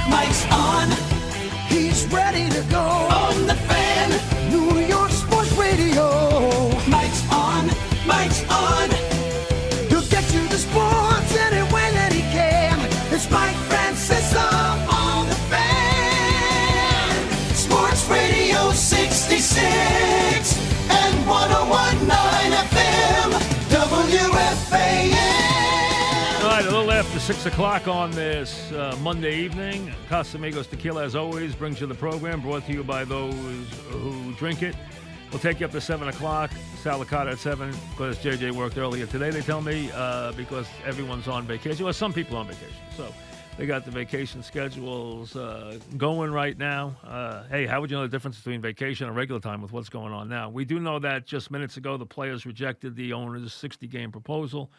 Mike's on. He's ready to go. On the Fan. New York Sports Radio. Mike's on. Mike's on. He'll get you the sports any way that he can. It's Mike Francesa On the Fan. Sports Radio 66 and 101.9 FM. WFAN. All right, a little after 6 o'clock on this Monday evening. Casamigos Tequila, as always, brings you the program, brought to you by those who drink it. We'll take you up to 7 o'clock. Salicata at 7, because JJ worked earlier today, they tell me, because everyone's on vacation. Well, some people are on vacation. So they got the vacation schedules going right now. Hey, how would you know the difference between vacation and regular time with what's going on now? We do know that just minutes ago, the players rejected the owner's 60-game proposal.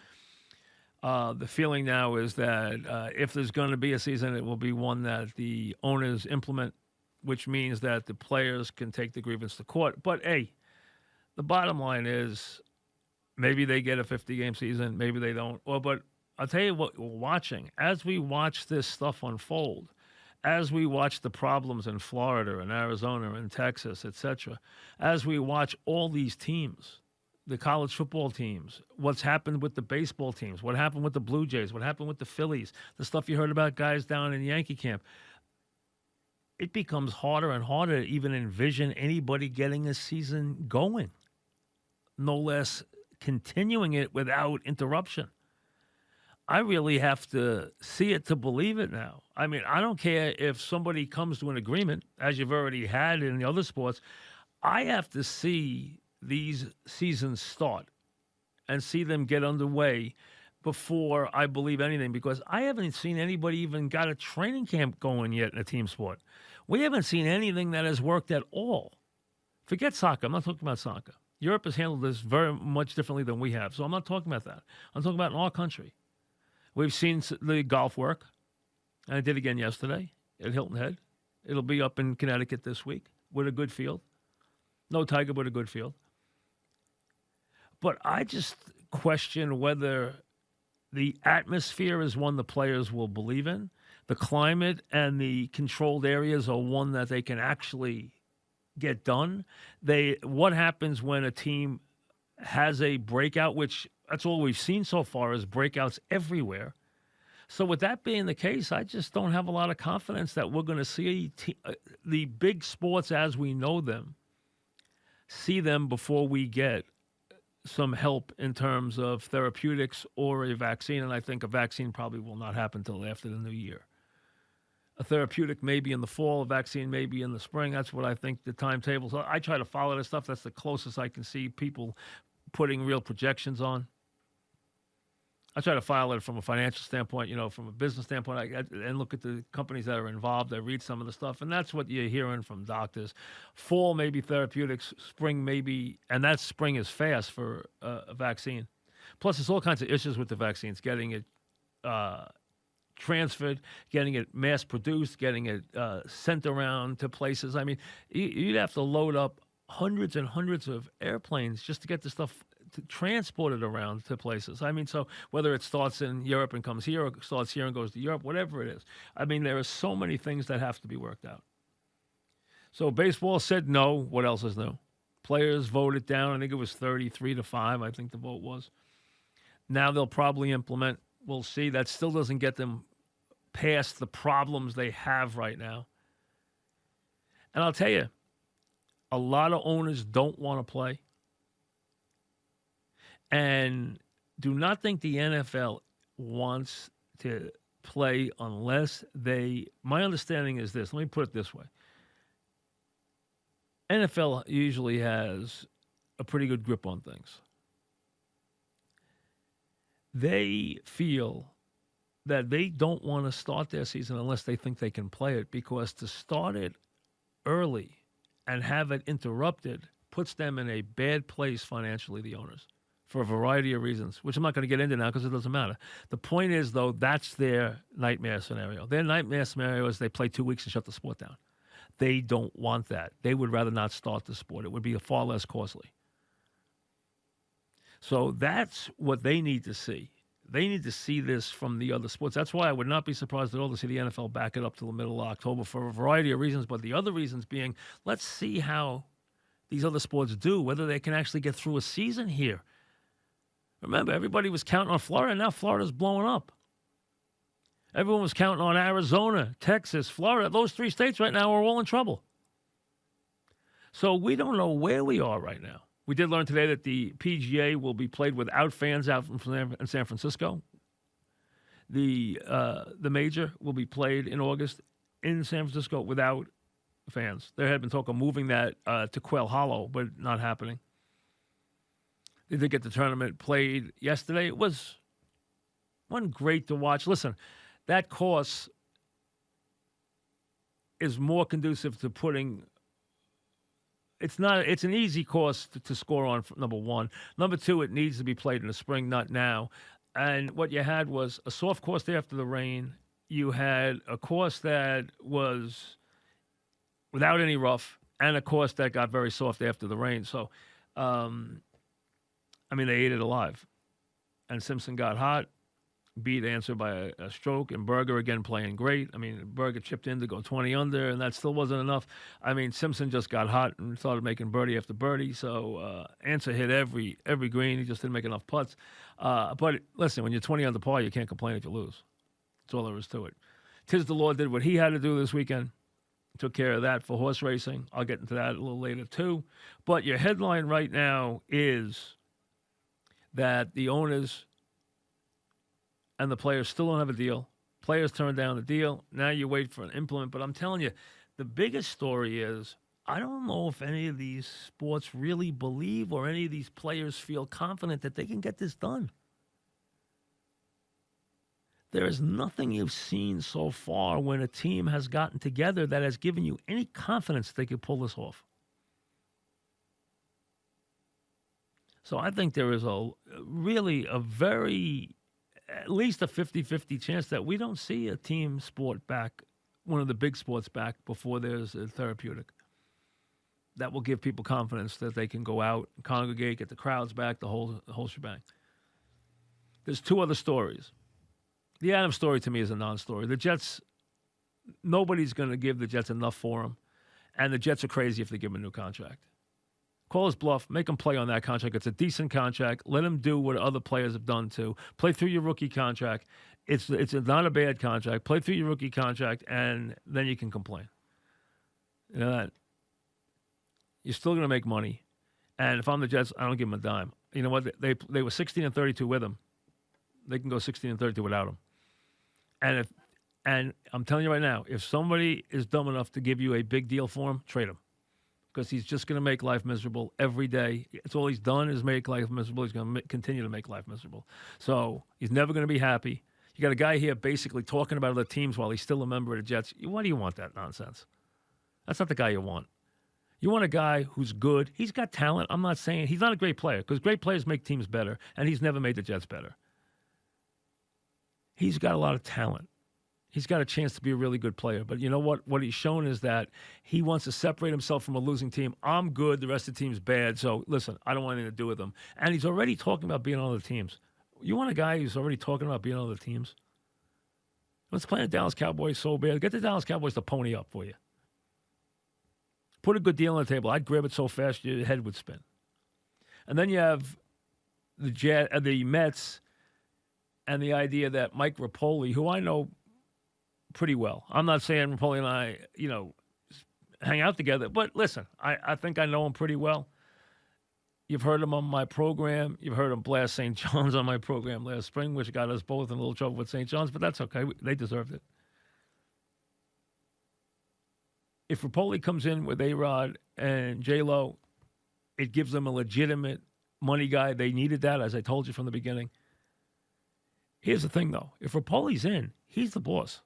The feeling now is that if there's going to be a season, it will be one that the owners implement, which means that the players can take the grievance to court. But, hey, the bottom line is maybe they get a 50-game season, maybe they don't. But I'll tell you what we're watching. As we watch this stuff unfold, as we watch the problems in Florida and Arizona and Texas, etc., as we watch all these teams, the college football teams, what's happened with the baseball teams, what happened with the Blue Jays, what happened with the Phillies, the stuff you heard about guys down in Yankee camp, it becomes harder and harder to even envision anybody getting a season going, no less continuing it without interruption. I really have to see it to believe it now. I mean, I don't care if somebody comes to an agreement, as you've already had in the other sports. I have to see these seasons start and see them get underway before I believe anything, because I haven't seen anybody even got a training camp going yet in a team sport. We haven't seen anything that has worked at all. Forget soccer. I'm not talking about soccer. Europe has handled this very much differently than we have, so I'm not talking about that. I'm talking about in our country. We've seen the golf work, and I did again yesterday at Hilton Head. It'll be up in Connecticut this week with a good field. No Tiger, but a good field. But I just question whether the atmosphere is one the players will believe in. The climate and the controlled areas are one that they can actually get done. What happens when a team has a breakout, which that's all we've seen so far is breakouts everywhere. So with that being the case, I just don't have a lot of confidence that we're going to see the big sports as we know them, see them before we get some help in terms of therapeutics or a vaccine. And I think a vaccine probably will not happen until after the new year. A therapeutic may be in the fall, a vaccine may be in the spring. That's what I think the timetable. So I try to follow this stuff. That's the closest I can see people putting real projections on. I try to follow it from a financial standpoint, from a business standpoint, and look at the companies that are involved. I read some of the stuff, and that's what you're hearing from doctors. Fall, maybe therapeutics. Spring, maybe, and that spring is fast for a vaccine. Plus, there's all kinds of issues with the vaccines, getting it transferred, getting it mass-produced, getting it sent around to places. I mean, you'd have to load up hundreds and hundreds of airplanes just to get the stuff transported around to places. I mean, so whether it starts in Europe and comes here, or starts here and goes to Europe, whatever it is. I mean, there are so many things that have to be worked out. So baseball said no. What else is new? Players voted down. I think it was 33-5, I think the vote was. Now they'll probably implement. We'll see. That still doesn't get them past the problems they have right now. And I'll tell you, a lot of owners don't want to play. And do not think the NFL wants to play unless my understanding is this. Let me put it this way. NFL usually has a pretty good grip on things. They feel that they don't want to start their season unless they think they can play it, because to start it early and have it interrupted puts them in a bad place financially, the owners, for a variety of reasons, which I'm not going to get into now because it doesn't matter. The point is, though, that's their nightmare scenario. Their nightmare scenario is they play 2 weeks and shut the sport down. They don't want that. They would rather not start the sport. It would be far less costly. So that's what they need to see. They need to see this from the other sports. That's why I would not be surprised at all to see the NFL back it up to the middle of October for a variety of reasons. But the other reasons being, let's see how these other sports do, whether they can actually get through a season here. Remember, everybody was counting on Florida, and now Florida's blowing up. Everyone was counting on Arizona, Texas, Florida. Those three states right now are all in trouble. So we don't know where we are right now. We did learn today that the PGA will be played without fans out in San Francisco. The major will be played in August in San Francisco without fans. There had been talk of moving that to Quail Hollow, but not happening. They did get the tournament played yesterday. It wasn't great to watch. Listen, that course is more conducive to putting. It's an easy course to score on, number one. Number two, it needs to be played in the spring, not now. And what you had was a soft course there after the rain. You had a course that was without any rough, and a course that got very soft after the rain. So, they ate it alive. And Simpson got hot, beat Answer by a stroke, and Berger again playing great. Berger chipped in to go 20 under, and that still wasn't enough. Simpson just got hot and started making birdie after birdie. So Answer hit every green. He just didn't make enough putts. But listen, when you're 20 under par, you can't complain if you lose. That's all there is to it. Tiz the Law did what he had to do this weekend. Took care of that for horse racing. I'll get into that a little later too. But your headline right now is that the owners and the players still don't have a deal. Players turned down the deal. Now you wait for an implement. But I'm telling you, the biggest story is I don't know if any of these sports really believe or any of these players feel confident that they can get this done. There is nothing you've seen so far when a team has gotten together that has given you any confidence they could pull this off. So I think there is at least a 50-50 chance that we don't see a team sport back, one of the big sports back, before there's a therapeutic. That will give people confidence that they can go out, congregate, get the crowds back, the whole shebang. There's two other stories. The Adams story to me is a non-story. The Jets, nobody's going to give the Jets enough for him, and the Jets are crazy if they give him a new contract. Call his bluff. Make him play on that contract. It's a decent contract. Let him do what other players have done too. Play through your rookie contract. It's not a bad contract. Play through your rookie contract, and then you can complain. You know that. You're still going to make money. And if I'm the Jets, I don't give him a dime. You know what? They were 16-32 with him. They can go 16-32 without him. And I'm telling you right now, if somebody is dumb enough to give you a big deal for him, trade him. Because he's just going to make life miserable every day. It's all he's done is make life miserable. He's going to continue to make life miserable. So he's never going to be happy. You got a guy here basically talking about other teams while he's still a member of the Jets. Why do you want that nonsense? That's not the guy you want. You want a guy who's good. He's got talent. I'm not saying he's not a great player because great players make teams better, and he's never made the Jets better. He's got a lot of talent. He's got a chance to be a really good player. But you know what? What he's shown is that he wants to separate himself from a losing team. I'm good. The rest of the team's bad. So, listen, I don't want anything to do with him. And he's already talking about being on other teams. You want a guy who's already talking about being on other teams? Let's play the Dallas Cowboys so bad. Get the Dallas Cowboys to pony up for you. Put a good deal on the table. I'd grab it so fast your head would spin. And then you have the Mets and the idea that Mike Rapoli, who I know pretty well. I'm not saying Rapoli and I, hang out together. But listen, I think I know him pretty well. You've heard him on my program. You've heard him blast St. John's on my program last spring, which got us both in a little trouble with St. John's, but that's okay. They deserved it. If Rapoli comes in with A-Rod and J-Lo, it gives them a legitimate money guy. They needed that, as I told you from the beginning. Here's the thing, though. If Rapoli's in, he's the boss.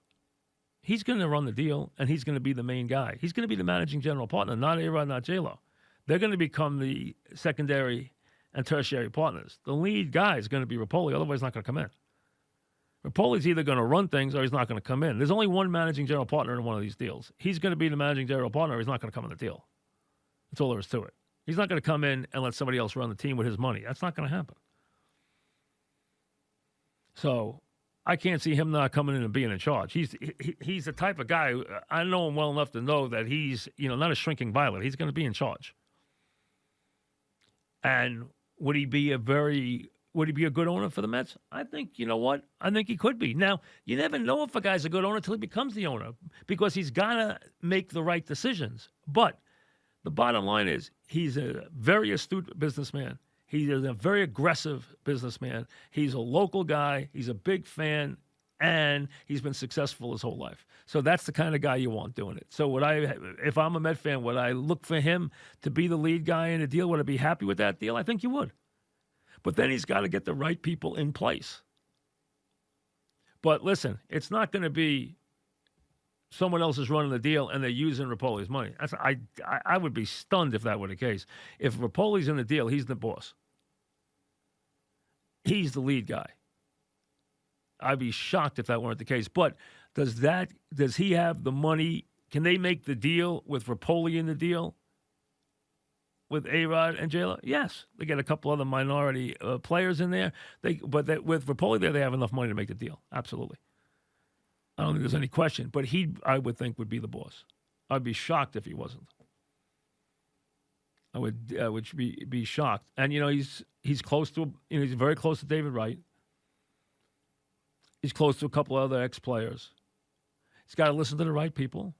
He's going to run the deal, and he's going to be the main guy. He's going to be the managing general partner, not A-Rod, not J-Lo. They're going to become the secondary and tertiary partners. The lead guy is going to be Rapoli, otherwise he's not going to come in. Rapoli's either going to run things or he's not going to come in. There's only one managing general partner in one of these deals. He's going to be the managing general partner or he's not going to come in the deal. That's all there is to it. He's not going to come in and let somebody else run the team with his money. That's not going to happen. So I can't see him not coming in and being in charge. He's the type of guy, I know him well enough to know that he's, not a shrinking violet. He's going to be in charge. And would he be a good owner for the Mets? I think, you know what? I think he could be. Now, you never know if a guy's a good owner until he becomes the owner because he's got to make the right decisions. But the bottom line is he's a very astute businessman. He is a very aggressive businessman. He's a local guy. He's a big fan, and he's been successful his whole life. So that's the kind of guy you want doing it. So if I'm a Met fan, would I look for him to be the lead guy in a deal? Would I be happy with that deal? I think you would. But then he's got to get the right people in place. But listen, it's not going to be someone else is running the deal and they're using Rapoli's money. I would be stunned if that were the case. If Rapoli's in the deal, he's the boss. He's the lead guy. I'd be shocked if that weren't the case. But does he have the money? Can they make the deal with Rapoli in the deal? With A-Rod and J-Lo? Yes. They get a couple other minority players in there. But with Rapoli there, they have enough money to make the deal. Absolutely. I don't think there's any question. But he, I would think, would be the boss. I'd be shocked if he wasn't. I would be shocked. And, he's close to, he's very close to David Wright. He's close to a couple other ex-players. He's got to listen to the right people.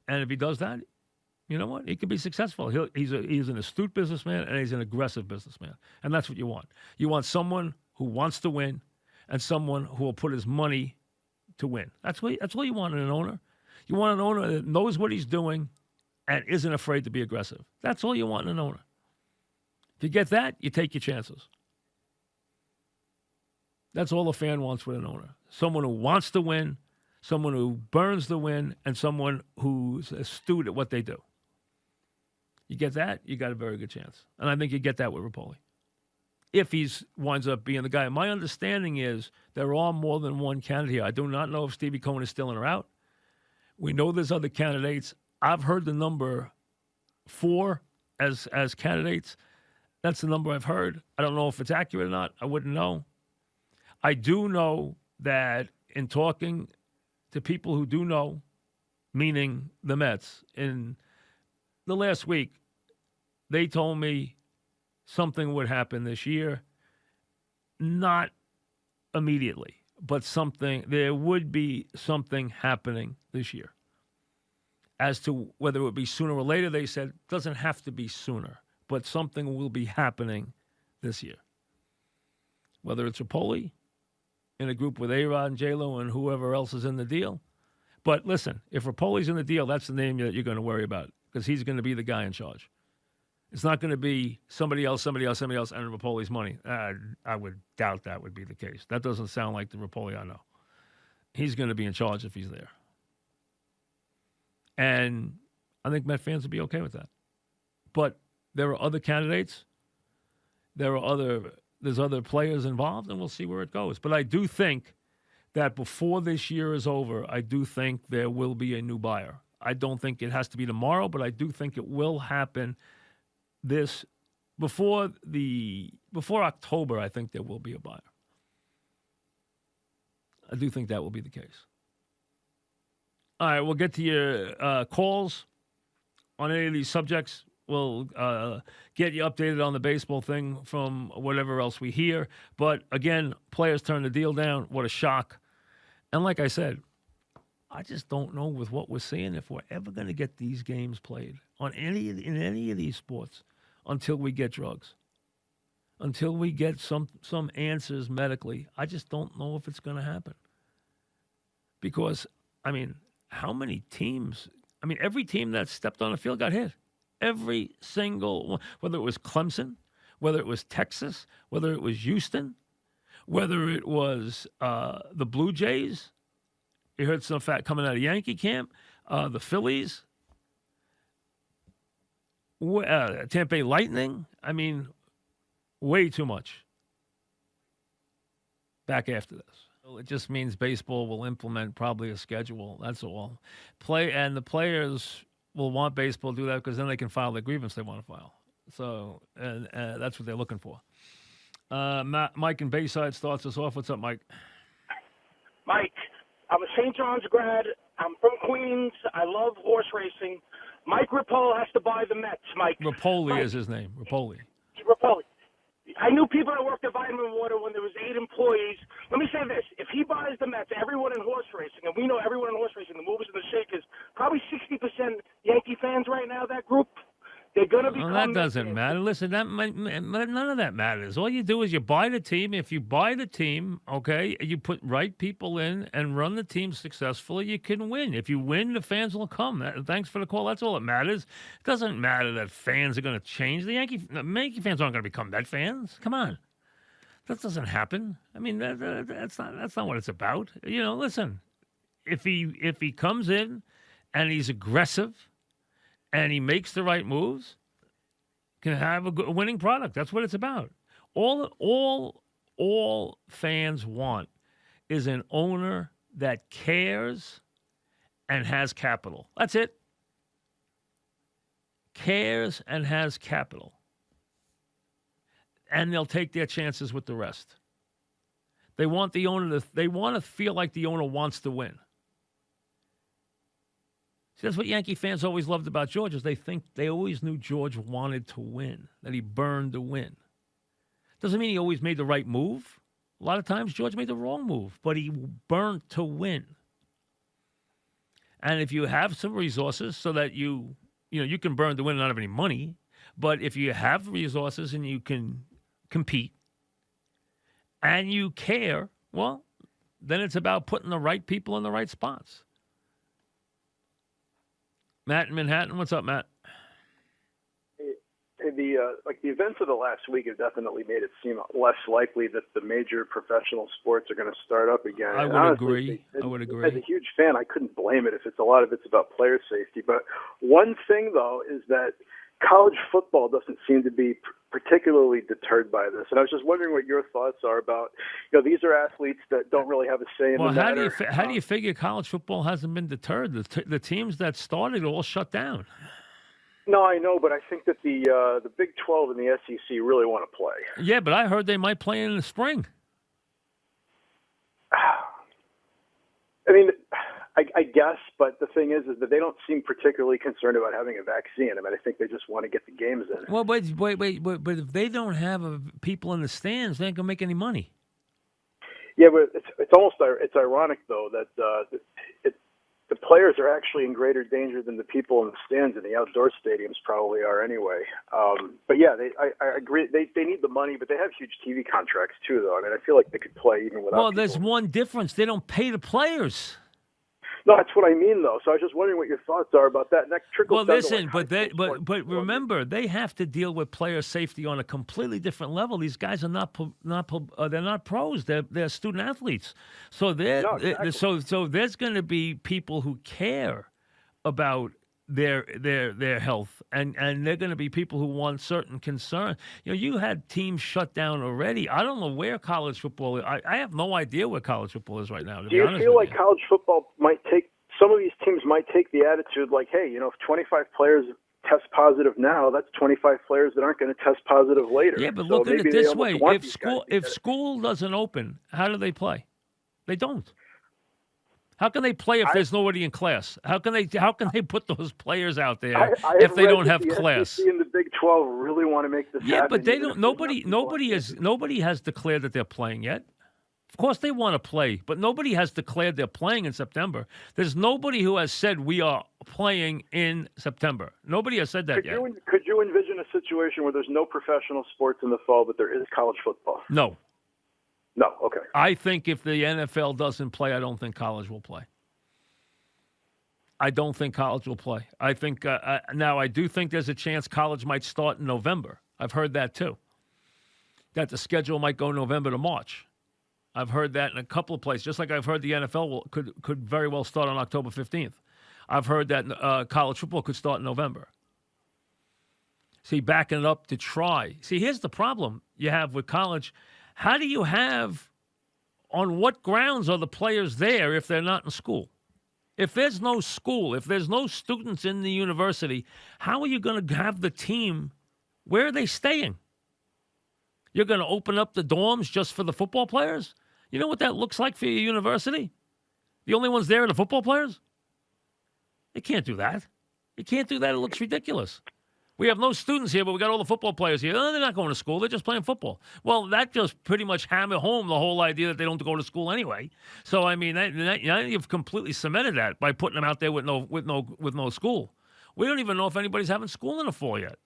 And if he does that, you know what? He could be successful. He's an astute businessman and he's an aggressive businessman. And that's what you want. You want someone who wants to win and someone who will put his money to win. That's what you want in an owner. You want an owner that knows what he's doing and isn't afraid to be aggressive. That's all you want in an owner. If you get that, you take your chances. That's all a fan wants with an owner. Someone who wants to win, someone who burns the win, and someone who's astute at what they do. You get that, you got a very good chance. And I think you get that with Rapoli. If he winds up being the guy. My understanding is there are more than one candidate here. I do not know if Stevie Cohen is still in or out. We know there's other candidates. I've heard the number 4 as candidates. That's the number I've heard. I don't know if it's accurate or not. I wouldn't know. I do know that in talking to people who do know, meaning the Mets, in the last week, they told me something would happen this year. Not immediately, but there would be something happening this year. As to whether it would be sooner or later, they said, it doesn't have to be sooner, but something will be happening this year. Whether it's Rapoli in a group with A-Rod and J-Lo and whoever else is in the deal. But listen, if Rapoli's in the deal, that's the name that you're going to worry about because he's going to be the guy in charge. It's not going to be somebody else, and Rapoli's money. I would doubt that would be the case. That doesn't sound like the Rapoli I know. He's going to be in charge if he's there. And I think Met fans would be okay with that. But there are other candidates. There's other players involved, and we'll see where it goes. But I do think that before this year is over, I do think there will be a new buyer. I don't think it has to be tomorrow, but I do think it will happen before October. I think there will be a buyer. I do think that will be the case. All right, we'll get to your calls on any of these subjects. We'll get you updated on the baseball thing from whatever else we hear. But again, players turn the deal down. What a shock. And like I said, I just don't know with what we're seeing if we're ever going to get these games played in any of these sports until we get drugs, until we get some answers medically. I just don't know if it's going to happen. Because, how many teams? Every team that stepped on the field got hit. Every single one, whether it was Clemson, whether it was Texas, whether it was Houston, whether it was the Blue Jays. You heard some fact coming out of Yankee camp, the Phillies, Tampa Bay Lightning. Way too much. Back after this. It just means baseball will implement probably a schedule. That's all. The players will want baseball to do that because then they can file the grievance they want to file. So, and that's what they're looking for. Mike in Bayside starts us off. What's up, Mike? Mike, I'm a St. John's grad. I'm from Queens. I love horse racing. Mike Rapoli has to buy the Mets, Mike. Rapoli is his name. Rapoli. Rapoli. I knew people that worked at Vitamin Water when there was 8 employees. Let me say this. If he buys the Mets, everyone in horse racing, and we know everyone in horse racing, the movers and the shakers, probably 60% Yankee fans right now, that group, they're going to become... Well, that doesn't matter. Listen, none of that matters. All you do is you buy the team. If you buy the team, okay, you put right people in and run the team successfully, you can win. If you win, the fans will come. Thanks for the call. That's all that matters. It doesn't matter that fans are going to change. The Yankee fans aren't going to become Met fans. Come on. That doesn't happen. I mean, that's not what it's about. You know, listen, if he comes in and he's aggressive, and he makes the right moves, can have a winning product. That's what it's about. All fans want is an owner that cares and has capital. That's it. Cares and has capital. And they'll take their chances with the rest. They want the owner they want to feel like the owner wants to win. See, that's what Yankee fans always loved about George, is they always knew George wanted to win, that he burned to win. Doesn't mean he always made the right move. A lot of times George made the wrong move, but he burned to win. And if you have some resources so that you can burn to win and not have any money, but if you have resources and you can compete and you care, well, then it's about putting the right people in the right spots. Matt in Manhattan, what's up, Matt? The events of the last week have definitely made it seem less likely that the major professional sports are going to start up again. I would agree. As a huge fan, I couldn't blame it if a lot of it's about player safety. But one thing, though, is that college football doesn't seem to be particularly deterred by this. And I was just wondering what your thoughts are about, these are athletes that don't really have a say in the matter. How do you figure college football hasn't been deterred? The teams that started all shut down. No, I know, but I think that the Big 12 and the SEC really want to play. Yeah, but I heard they might play in the spring. I mean, I guess, but the thing is that they don't seem particularly concerned about having a vaccine. I mean, I think they just want to get the games in. Well, but if they don't have people in the stands, they ain't gonna make any money. Yeah, but it's ironic though that the players are actually in greater danger than the people in the stands in the outdoor stadiums probably are anyway. But yeah, I agree. They need the money, but they have huge TV contracts too, though. I mean, I feel like they could play even without. Well, there's one difference: they don't pay the players. No, that's what I mean, though. So I was just wondering what your thoughts are about that. And that trickles down listen, to but remember, they have to deal with player safety on a completely different level. These guys are they're not pros. They're student athletes. So so there's going to be people who care about their health, and they're going to be people who want certain concern. You had teams shut down already. I don't know where college football is. I have no idea where college football is right now. Do you feel like college football some of these teams might take the attitude like, hey, if 25 players test positive now, that's 25 players that aren't going to test positive later. Yeah, but look at it this way: if school doesn't open, how do they play? They don't. How can they play if there's nobody in class? How can they put those players out there if they don't have class? The SEC and the Big 12 really want to make this happen. Yeah, but they don't. Nobody has declared that they're playing yet. Of course, they want to play, but nobody has declared they're playing in September. There's nobody who has said we are playing in September. Nobody has said that yet. Could you envision a situation where there's no professional sports in the fall, but there is college football? No. No, okay. I think if the NFL doesn't play, I don't think college will play. I don't think college will play. I think now I do think there's a chance college might start in November. I've heard that too. That the schedule might go November to March. I've heard that in a couple of places. Just like I've heard the NFL could very well start on October 15th. I've heard that college football could start in November. See, backing it up to try. See, here's the problem you have with college. How do you have, on what grounds are the players there if they're not in school? If there's no school, if there's no students in the university, how are you going to have the team? Where are they staying? You're going to open up the dorms just for the football players? You know what that looks like for your university? The only ones there are the football players? You can't do that. You can't do that. It looks ridiculous. We have no students here, but we got all the football players here. Oh, they're not going to school. They're just playing football. Well, that just pretty much hammered home the whole idea that they don't go to school anyway. So, I mean, you've completely cemented that by putting them out there with no school. We don't even know if anybody's having school in the fall yet.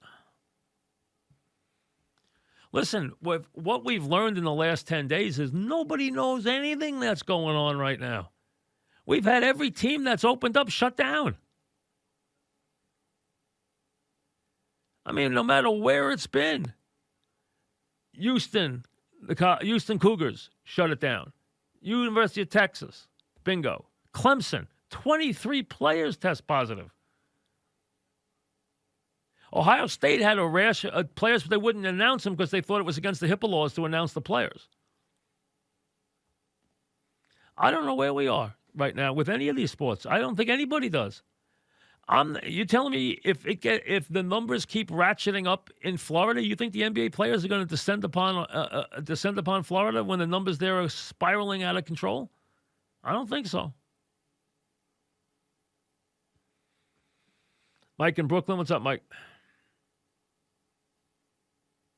Listen, what we've learned in the last 10 days is nobody knows anything that's going on right now. We've had every team that's opened up shut down. I mean, no matter where it's been. Houston Cougars, shut it down. University of Texas, bingo. Clemson, 23 players test positive. Ohio State had a rash of players, but they wouldn't announce them because they thought it was against the HIPAA laws to announce the players. I don't know where we are right now with any of these sports. I don't think anybody does. You telling me if the numbers keep ratcheting up in Florida, you think the NBA players are going to descend upon Florida when the numbers there are spiraling out of control? I don't think so. Mike in Brooklyn, what's up, Mike?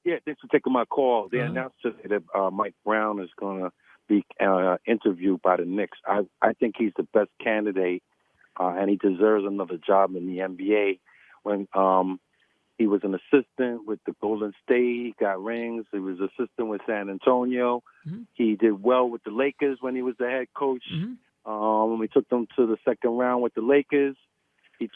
Yeah, thanks for taking my call. They announced today that Mike Brown is going to be interviewed by the Knicks. I think he's the best candidate, and he deserves another job in the NBA. When he was an assistant with the Golden State, he got rings. He was assistant with San Antonio. Mm-hmm. He did well with the Lakers when he was the head coach. Mm-hmm. We took them to the second round with the Lakers. He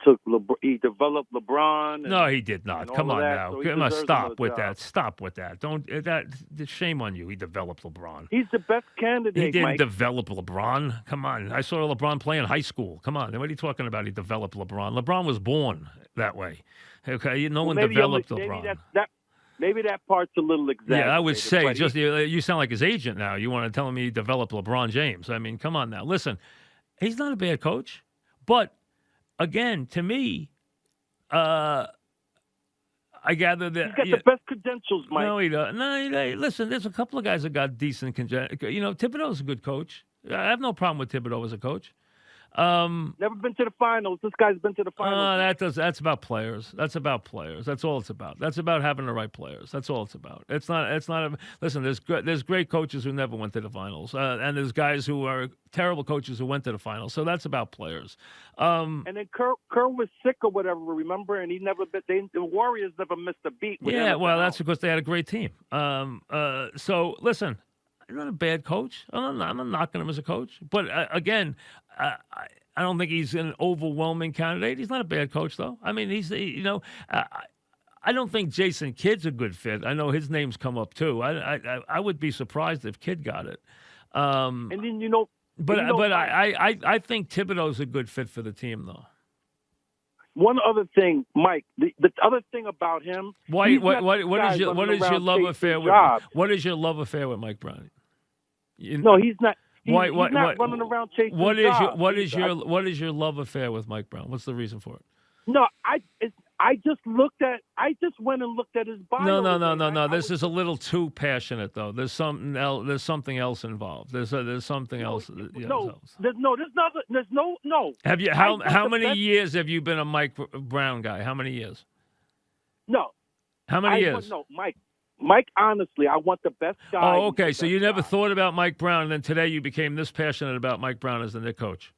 developed LeBron. No, he did not. Come on now. So stop with that. Stop with that. Shame on you. He developed LeBron. He's the best candidate, He didn't Mike. develop LeBron. Come on. I saw LeBron play in high school. Come on. What are you talking about? He developed LeBron. LeBron was born that way. Okay? No one developed LeBron. Maybe that part's a little exaggerated. Yeah, I would say. You sound like his agent now. You want to tell me he developed LeBron James. I mean, come on now. Listen, he's not a bad coach, but again, to me, I gather that... He's got the best credentials, Mike. No, he doesn't. Listen, there's a couple of guys that got decent... Thibodeau's a good coach. I have no problem with Thibodeau as a coach. Never been to the finals. This guy's been to the finals. That's about players. That's about players. That's all it's about. That's about having the right players. That's all it's about. Listen, there's great coaches who never went to the finals, and there's guys who are terrible coaches who went to the finals. So that's about players. And then Kerr was sick or whatever, remember? And the Warriors never missed a beat. Yeah, well, that's because they had a great team. So listen. He's not a bad coach. I'm not knocking him as a coach. But again, I don't think he's an overwhelming candidate. He's not a bad coach, though. I mean, I don't think Jason Kidd's a good fit. I know his name's come up, too. I would be surprised if Kidd got it. And then, I think Thibodeau's a good fit for the team, though. One other thing, Mike. The other thing about him. What is your love affair with Mike Brown? He's not. He's not running around chasing jobs. What is your love affair with Mike Brown? What's the reason for it? No, I just went and looked at his bio. No. This is a little too passionate, though. There's something else. There's something else involved. There's something else. No. There's no. Have you? How many years have you been a Mike Brown guy? How many years? No. How many years? No, Mike, honestly, I want the best guy. Oh, okay. So you never thought about Mike Brown, and then today you became this passionate about Mike Brown as the Knicks coach.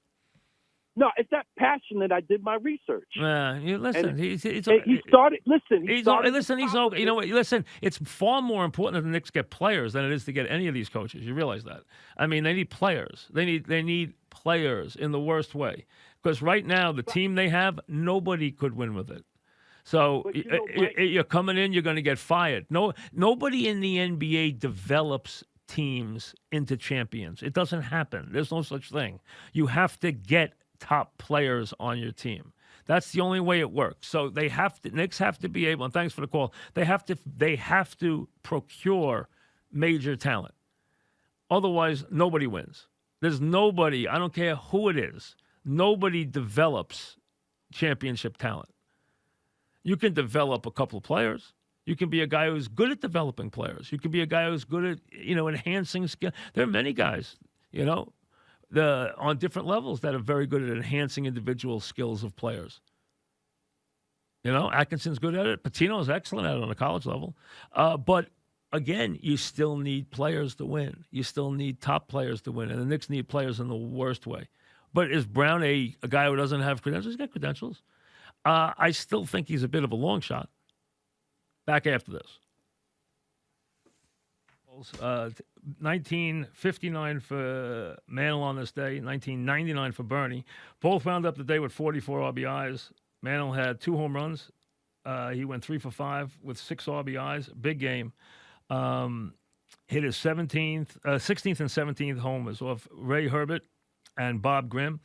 No, it's that passionate. I did my research. Listen, he started. Listen, he's okay. You know what? Listen, it's far more important that the Knicks get players than it is to get any of these coaches. You realize that? I mean, they need players. They need players in the worst way, because right now the team they have, nobody could win with it. So you're coming in, you're going to get fired. Nobody in the NBA develops teams into champions. It doesn't happen. There's no such thing. You have to get top players on your team. That's the only way it works. So Knicks have to be able, and thanks for the call, they have to procure major talent. Otherwise, nobody wins. There's nobody, I don't care who it is, nobody develops championship talent. You can develop a couple of players. You can be a guy who's good at developing players. You can be a guy who's good at, enhancing skill. There are many guys, on different levels that are very good at enhancing individual skills of players. Atkinson's good at it. Patino's excellent at it on the college level. But again, you still need players to win. You still need top players to win. And the Knicks need players in the worst way. But is Brown a guy who doesn't have credentials? He's got credentials. I still think he's a bit of a long shot. Back after this. 1959 for Mantle on this day, 1999 for Bernie. Both wound up the day with 44 RBIs. Mantle had 2 home runs. He went 3 for 5 with 6 RBIs. Big game. Hit his 16th and 17th homers off Ray Herbert and Bob Grimm.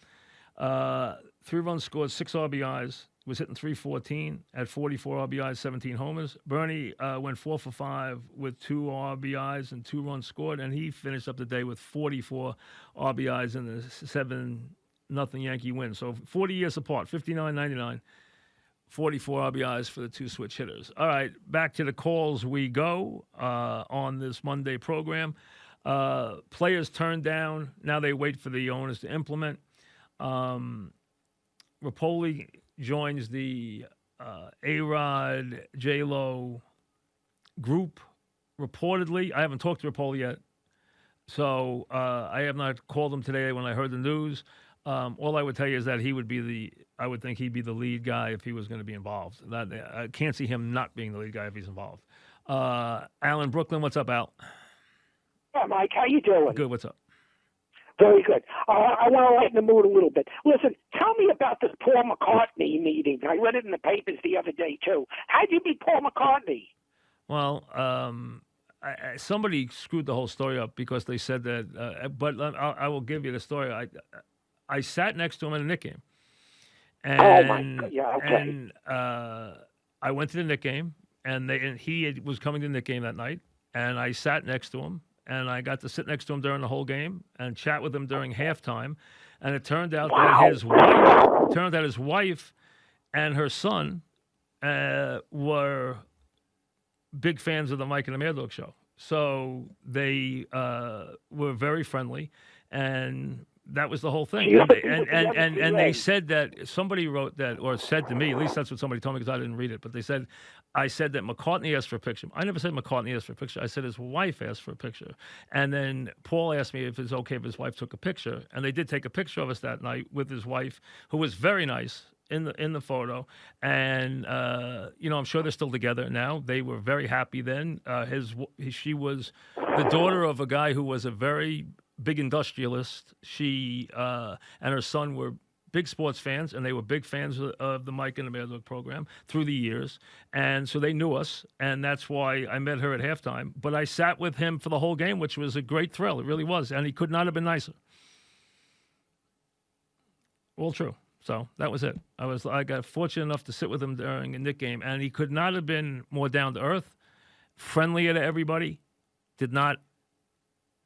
3 runs scored, 6 RBIs. Was hitting .314 at 44 RBIs, 17 homers. Bernie went 4 for 5 with 2 RBIs and 2 runs scored, and he finished up the day with 44 RBIs in the 7-0 Yankee win. So 40 years apart, 59-99, 44 RBIs for the 2 switch hitters. All right, back to the calls we go on this Monday program. Players turned down. Now they wait for the owners to implement. Rapoli joins the A-Rod, J-Lo group, reportedly. I haven't talked to Rapoli yet, so I have not called him today when I heard the news. All I would tell you is that I would think he'd be the lead guy if he was going to be involved. I can't see him not being the lead guy if he's involved. Al in Brooklyn, what's up, Al? Yeah, Mike, how you doing? Good, what's up? Very good. I want to lighten the mood a little bit. Listen, tell me about this Paul McCartney meeting. I read it in the papers the other day, too. How'd you meet Paul McCartney? Well, somebody screwed the whole story up because they said that, but I will give you the story. I sat next to him in a Knick game. And, oh, my God. Yeah, okay. And I went to the Knick game, and he was coming to the Knick game that night, and I sat next to him. And I got to sit next to him during the whole game and chat with him during halftime. And it turned out that his wife and her son were big fans of the Mike and the Mad Dog show. So they were very friendly, and that was the whole thing. And they said that somebody wrote that, or said to me, at least that's what somebody told me because I didn't read it, but I said that McCartney asked for a picture. I never said McCartney asked for a picture. I said his wife asked for a picture. And then Paul asked me if it's okay if his wife took a picture. And they did take a picture of us that night with his wife, who was very nice in the photo. And, I'm sure they're still together now. They were very happy then. She was the daughter of a guy who was a very big industrialist. She and her son were big sports fans, and they were big fans of the Mike and the Mad Dog program through the years. And so they knew us, and that's why I met her at halftime. But I sat with him for the whole game, which was a great thrill. It really was, and he could not have been nicer. All true. So that was it. I got fortunate enough to sit with him during a Knick game, and he could not have been more down to earth, friendlier to everybody, did not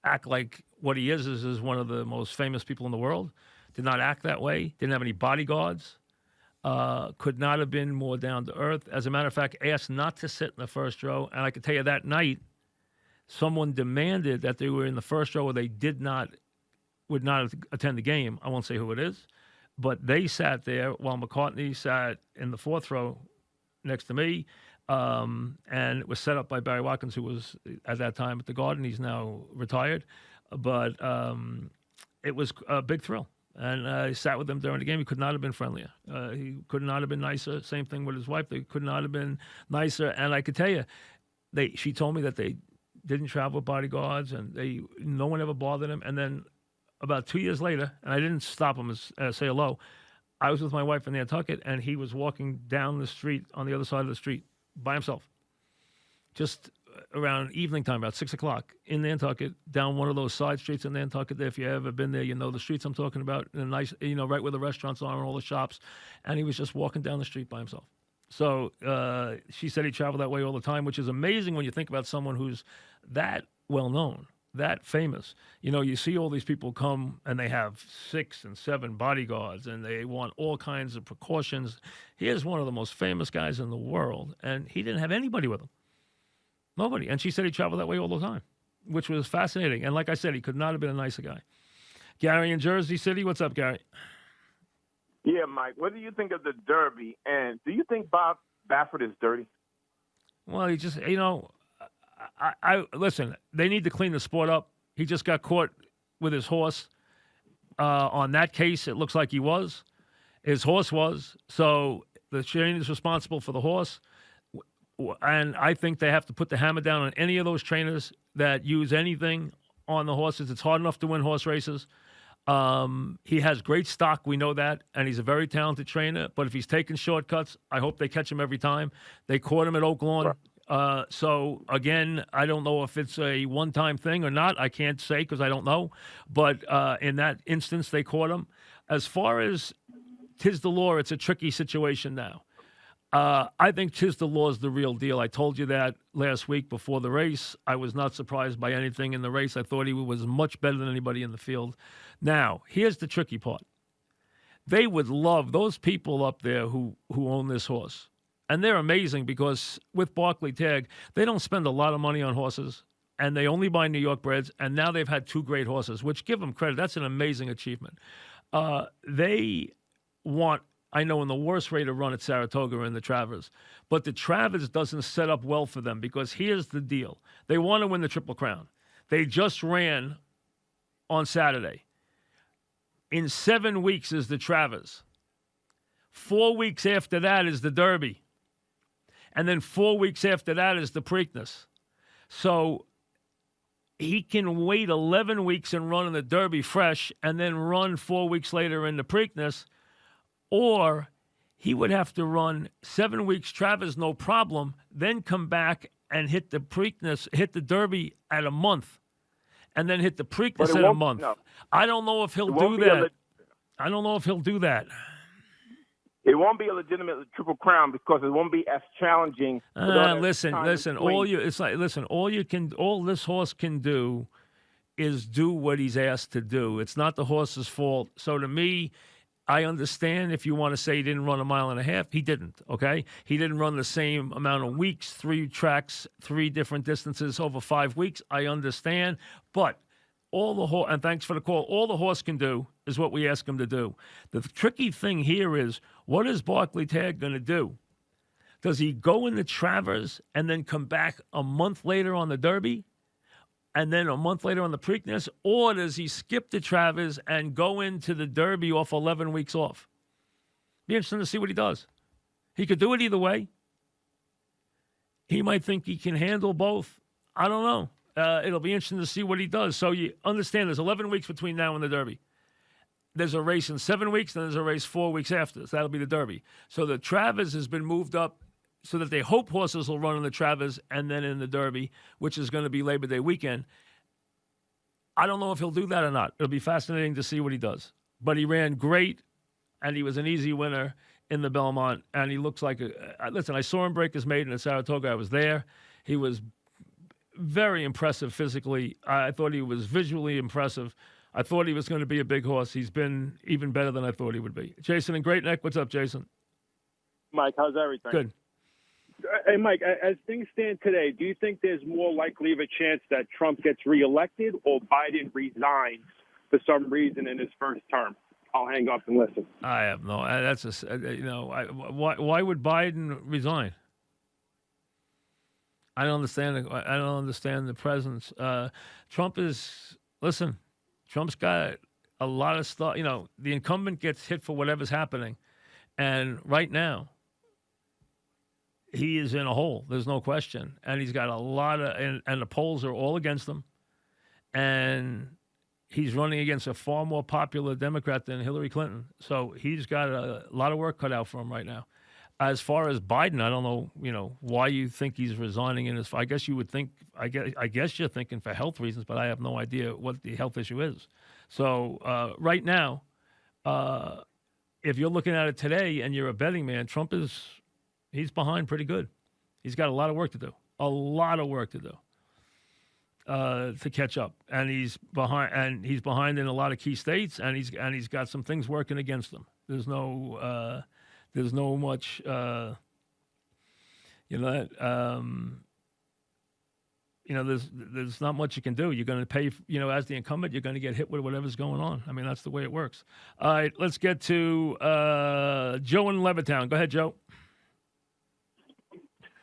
act like what he is one of the most famous people in the world. Did not act that way. Didn't have any bodyguards. Could not have been more down to earth. As a matter of fact, asked not to sit in the first row. And I can tell you that night, someone demanded that they were in the first row, or they would not attend the game. I won't say who it is, but they sat there while McCartney sat in the fourth row next to me. And it was set up by Barry Watkins, who was at that time at the Garden. He's now retired. But it was a big thrill. And I sat with him during the game. He could not have been friendlier. He could not have been nicer. Same thing with his wife. They could not have been nicer. And I could tell you, she told me that they didn't travel with bodyguards, and no one ever bothered him. And then about 2 years later, and I didn't stop him to say hello, I was with my wife in Nantucket, and he was walking down the street on the other side of the street by himself, just around evening time, about 6 o'clock in Nantucket, down one of those side streets in Nantucket. If you've ever been there, you know the streets I'm talking about, and nice, right where the restaurants are and all the shops. And he was just walking down the street by himself. So she said he traveled that way all the time, which is amazing when you think about someone who's that well known, that famous. You see all these people come and they have 6 and 7 bodyguards, and they want all kinds of precautions. He is one of the most famous guys in the world, and he didn't have anybody with him. Nobody. And she said he traveled that way all the time, which was fascinating. And like I said, he could not have been a nicer guy. Gary in Jersey City. What's up, Gary? Yeah, Mike. What do you think of the Derby? And do you think Bob Baffert is dirty? Well, he just, I listen, they need to clean the sport up. He just got caught with his horse. On that case, it looks like he was. His horse was. So the trainer is responsible for the horse. And I think they have to put the hammer down on any of those trainers that use anything on the horses. It's hard enough to win horse races. He has great stock. We know that. And he's a very talented trainer. But if he's taking shortcuts, I hope they catch him every time. They caught him at Oak Lawn. So, again, I don't know if it's a one-time thing or not. I can't say because I don't know. But in that instance, they caught him. As far as Tiz the Law, it's a tricky situation now. I think Tiz the Law is the real deal. I told you that last week before the race. I was not surprised by anything in the race. I thought he was much better than anybody in the field. Now, here's the tricky part. They would love those people up there who own this horse. And they're amazing because with Barclay Tagg, they don't spend a lot of money on horses, and they only buy New York breds, and now they've had 2 great horses, which give them credit. That's an amazing achievement. They want, I know, in the worst rate to run at Saratoga in the Travers, but the Travers doesn't set up well for them because here's the deal. They want to win the Triple Crown. They just ran on Saturday. In 7 weeks is the Travers. 4 weeks after that is the Derby. And then 4 weeks after that is the Preakness. So he can wait 11 weeks and run in the Derby fresh and then run 4 weeks later in the Preakness. Or he would have to run 7 weeks Travers, no problem, then come back and hit the Preakness, hit the Derby at a month, and then hit the Preakness at a month. No. I don't know if he'll do that. I don't know if he'll do that. It won't be a legitimate Triple Crown because it won't be as challenging. Listen. All this horse can do is do what he's asked to do. It's not the horse's fault. So to me, I understand if you want to say he didn't run 1.5 miles. He didn't. Okay, he didn't run the same amount of weeks, 3 tracks, 3 different distances over 5 weeks. I understand, but. And thanks for the call. All the horse can do is what we ask him to do. The tricky thing here is, what is Barclay Tagg going to do? Does he go in the Travers and then come back a month later on the Derby and then a month later on the Preakness? Or does he skip the Travers and go into the Derby off 11 weeks off? Be interesting to see what he does. He could do it either way. He might think he can handle both. I don't know. It'll be interesting to see what he does. So you understand there's 11 weeks between now and the Derby. There's a race in 7 weeks, then there's a race 4 weeks after. So that'll be the Derby. So the Travers has been moved up so that they hope horses will run in the Travers and then in the Derby, which is going to be Labor Day weekend. I don't know if he'll do that or not. It'll be fascinating to see what he does. But he ran great, and he was an easy winner in the Belmont, and he looks like listen, I saw him break his maiden at Saratoga. I was there. He was very impressive physically. I thought he was visually impressive. I thought he was going to be a big horse. He's been even better than I thought he would be. Jason in Great Neck, what's up, Jason? Mike, how's everything? Good. Hey, Mike, as things stand today, do you think there's more likely of a chance that Trump gets reelected or Biden resigns for some reason in his first term? I'll hang up and listen. I have no. That's why would Biden resign? I don't understand. I don't understand the presence. Trump's got a lot of stuff. You know, the incumbent gets hit for whatever's happening, and right now, he is in a hole. There's no question, and he's got a lot of. And the polls are all against him, and he's running against a far more popular Democrat than Hillary Clinton. So he's got a lot of work cut out for him right now. As far as Biden, I don't know, why you think he's resigning in his. I guess you would think. I guess you're thinking for health reasons, but I have no idea what the health issue is. So right now, if you're looking at it today and you're a betting man, he's behind pretty good. He's got a lot of work to do. To catch up, and he's behind in a lot of key states, and he's got some things working against him. There's no much, there's not much you can do. You're going to pay, as the incumbent, you're going to get hit with whatever's going on. I mean, that's the way it works. All right, let's get to Joe in Levittown. Go ahead, Joe.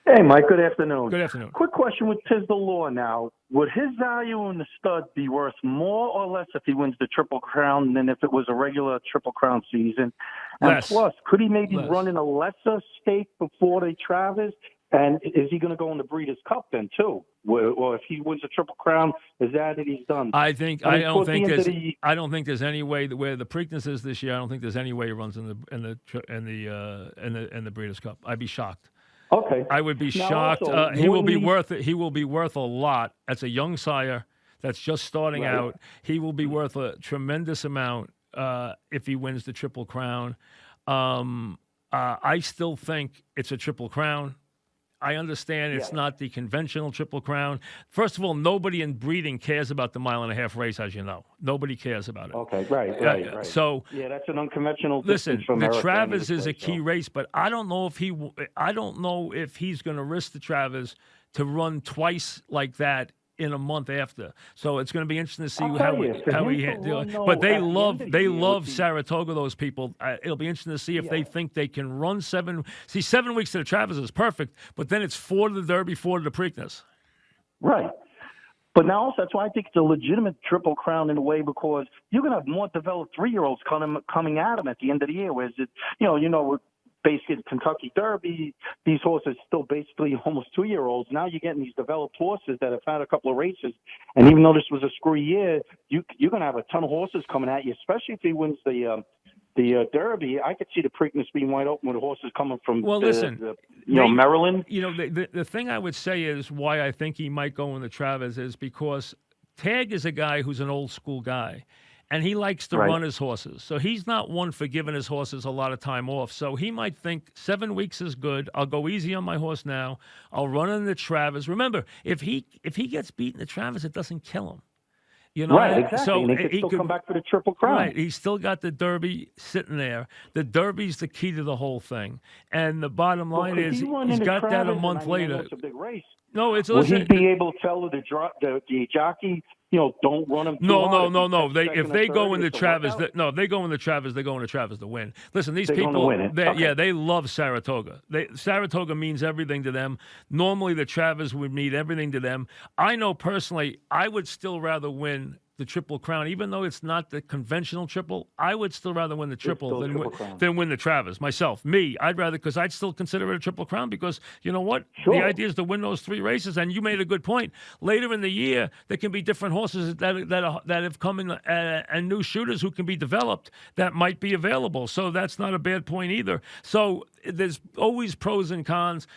Hey, Mike. Good afternoon. Good afternoon. Quick question with Tiz the Law now. Would his value in the stud be worth more or less if he wins the Triple Crown than if it was a regular Triple Crown season? And Less. plus, could he maybe Less. run in a lesser stake before the Travers? And is he going to go in the Breeders' Cup then, too? Or if he wins the Triple Crown, is that he's done? I don't think there's any way where the Preakness is this year. I don't think there's any way he runs in the Breeders' Cup. I'd be shocked. Okay. I would be Now shocked. also, He will be worth a lot. That's a young sire that's just starting Right. out. He will be worth a tremendous amount if he wins the Triple Crown. I still think it's a Triple Crown. I understand it's not the conventional Triple Crown. First of all, nobody in breeding cares about the 1.5 mile race, as you know. Nobody cares about it. Okay, right. So that's an unconventional. Listen, from the America Travers anyway, is a key race, but I don't know if he's going to risk the Travers to run twice like that in a month after. So it's going to be interesting to see how he do it. But they love Saratoga, those people. It'll be interesting to see if they think they can run 7 weeks to the Travers is perfect, but then it's 4 to the Derby, 4 to the Preakness. Right. But now also, that's why I think it's a legitimate Triple Crown in a way, because you're going to have more developed 3-year-olds coming at them at the end of the year. Whereas we're basically the Kentucky Derby, these horses still basically almost 2-year-olds. Now you're getting these developed horses that have had a couple of races. And even though this was a screwy year, you're going to have a ton of horses coming at you, especially if he wins the Derby. I could see the Preakness being wide open with the horses coming from Maryland. The thing I would say is why I think he might go in the Travers is because Tag is a guy who's an old school guy. And he likes to run his horses. So he's not one for giving his horses a lot of time off. So he might think 7 weeks is good. I'll go easy on my horse now. I'll run in the Travers. Remember, if he gets beaten the Travers, it doesn't kill him. Right, exactly. So and he could come back for the Triple Crown. Right. He's still got the Derby sitting there. The Derby's the key to the whole thing. And the bottom line is he's got that a month later. It's a big race. No, it's Will he be able to tell the jockey, don't run him too hard? No. If they go in the Travers, they go in the Travers. They go in the Travers to win. Listen, these people, they love Saratoga. Saratoga means everything to them. Normally, the Travers would mean everything to them. I know personally, I would still rather win the Triple Crown, even though it's not the conventional triple. I would still rather win the triple than win the Travers. Myself, I'd rather, because I'd still consider it a Triple Crown, because you know what? Sure. The idea is to win those 3 races, and you made a good point. Later in the year, there can be different horses that have come in and new shooters who can be developed that might be available. So that's not a bad point either. So there's always pros and cons.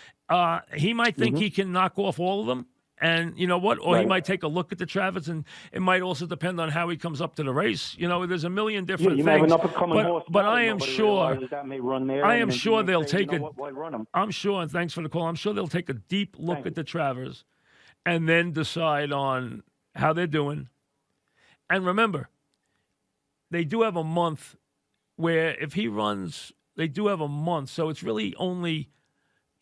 He might think he can knock off all of them. And you know what? Or he might take a look at the Travers, and it might also depend on how he comes up to the race. There's a million different things. Have an up-and-coming horse, but I am sure that may run there. I am sure they'll take it. Why run him? I'm sure, and thanks for the call. I'm sure they'll take a deep look at the Travers, and then decide on how they're doing. And remember, they do have a month where if he runs, they do have a month. So it's really only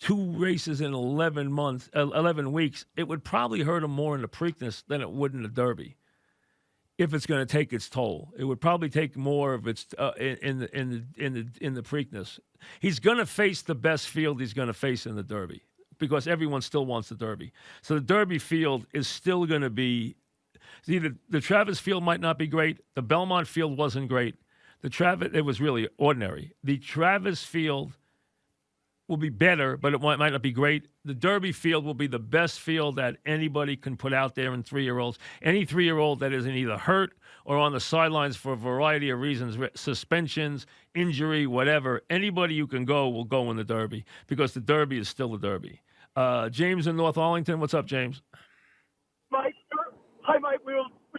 2 races in 11 weeks. It would probably hurt him more in the Preakness than it would in the Derby. If it's going to take its toll, it would probably take more of its in the Preakness. He's going to face the best field he's going to face in the Derby, because everyone still wants the Derby. So the Derby field is still going to be. The Travers field might not be great. The Belmont field wasn't great. It was really ordinary. The Travers field will be better, but it might not be great. The Derby field will be the best field that anybody can put out there in 3-year-olds. Any 3-year-old that isn't either hurt or on the sidelines for a variety of reasons, suspensions, injury, whatever, anybody you can go will go in the Derby, because the Derby is still the Derby. James in North Arlington. What's up, James? Mike. Hi, Mike. We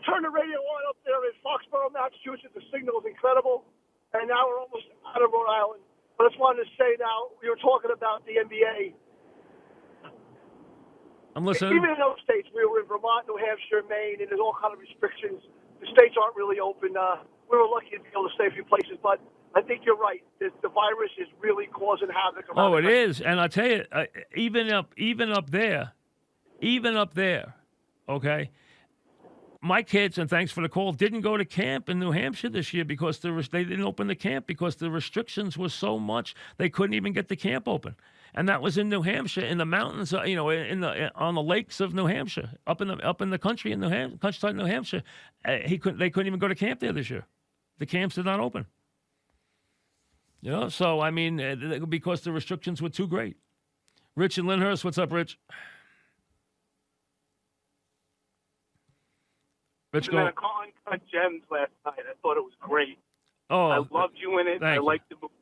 turned the radio on up there in Foxborough, Massachusetts. The signal is incredible. And now we're almost out of Rhode Island. But I just wanted to say now, we were talking about the NBA. I'm listening. Even in those states, we were in Vermont, New Hampshire, Maine, and there's all kind of restrictions. The states aren't really open. We were lucky to be able to stay a few places, but I think you're right. The virus is really causing havoc. It is. And I tell you, even up there, okay? My kids, and thanks for the call, didn't go to camp in New Hampshire this year because they didn't open the camp because the restrictions were so much they couldn't even get the camp open. And that was in New Hampshire, in the mountains, on the lakes of New Hampshire, up in the country in countryside New Hampshire. They couldn't even go to camp there this year. The camps did not open. So I mean, because the restrictions were too great. Rich in Lyndhurst, what's up, Rich? Rich, go. I caught Uncut Gems last night. I thought it was great. Oh, I loved you in it. I liked the movie.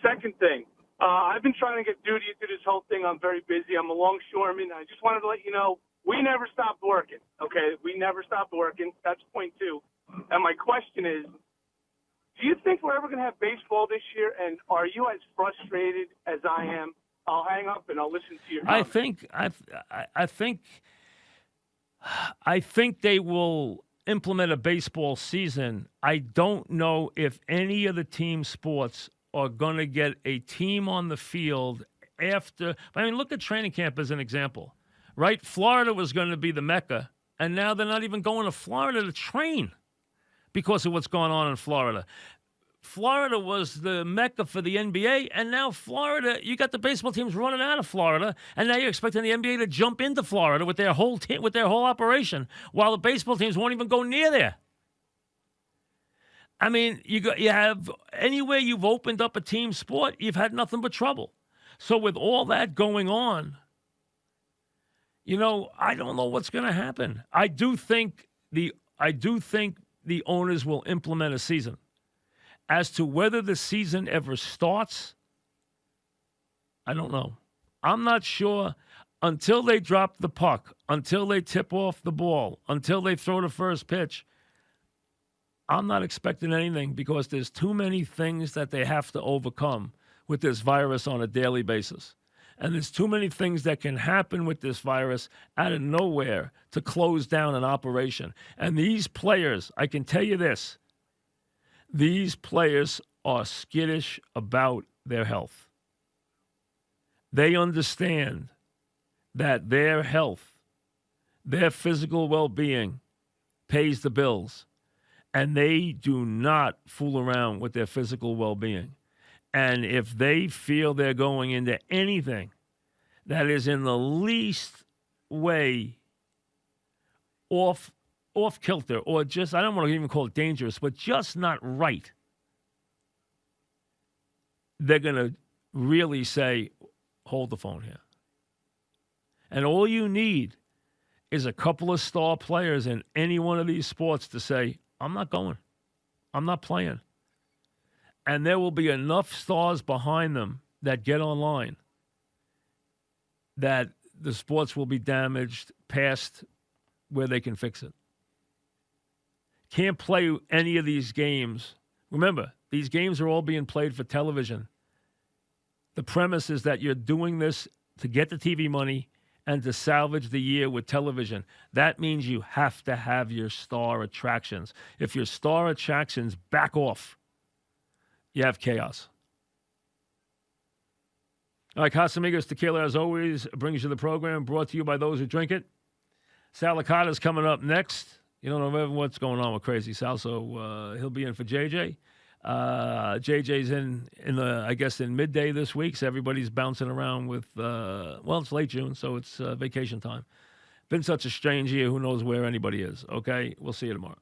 Second thing, I've been trying to get duty to this whole thing. I'm very busy. I'm a longshoreman. I just wanted to let you know we never stopped working. Okay, we never stopped working. That's point two. And my question is, do you think we're ever going to have baseball this year? And are you as frustrated as I am? I'll hang up and I'll listen to your comments. I think they will implement a baseball season. I don't know if any of the team sports are going to get a team on the field after. I mean, look at training camp as an example, right? Florida was going to be the Mecca, and now they're not even going to Florida to train because of what's going on in Florida. Florida was the Mecca for the NBA, and now Florida, you got the baseball teams running out of Florida, and now you're expecting the NBA to jump into Florida with their whole team, with their whole operation, while the baseball teams won't even go near there. I mean, you have anywhere you've opened up a team sport, you've had nothing but trouble. So with all that going on, I don't know what's going to happen. I do think the owners will implement a season. As to whether the season ever starts, I don't know. I'm not sure until they drop the puck, until they tip off the ball, until they throw the first pitch. I'm not expecting anything because there's too many things that they have to overcome with this virus on a daily basis. And there's too many things that can happen with this virus out of nowhere to close down an operation. And these players, I can tell you this, these players are skittish about their health. They understand that their health, their physical well-being pays the bills, and they do not fool around with their physical well-being. And if they feel they're going into anything that is in the least way off kilter, or just, I don't want to even call it dangerous, but just not right, they're going to really say, hold the phone here. And all you need is a couple of star players in any one of these sports to say, I'm not going. I'm not playing. And there will be enough stars behind them that get online that the sports will be damaged past where they can fix it. Can't play any of these games. Remember, these games are all being played for television. The premise is that you're doing this to get the TV money and to salvage the year with television. That means you have to have your star attractions. If your star attractions back off, you have chaos. All right, Casamigos Tequila, as always, brings you the program, brought to you by those who drink it. Sal Licata's coming up next. You don't know what's going on with Crazy Sal, so he'll be in for JJ. JJ's in midday this week, so everybody's bouncing around with, it's late June, so it's vacation time. Been such a strange year, who knows where anybody is, okay? We'll see you tomorrow.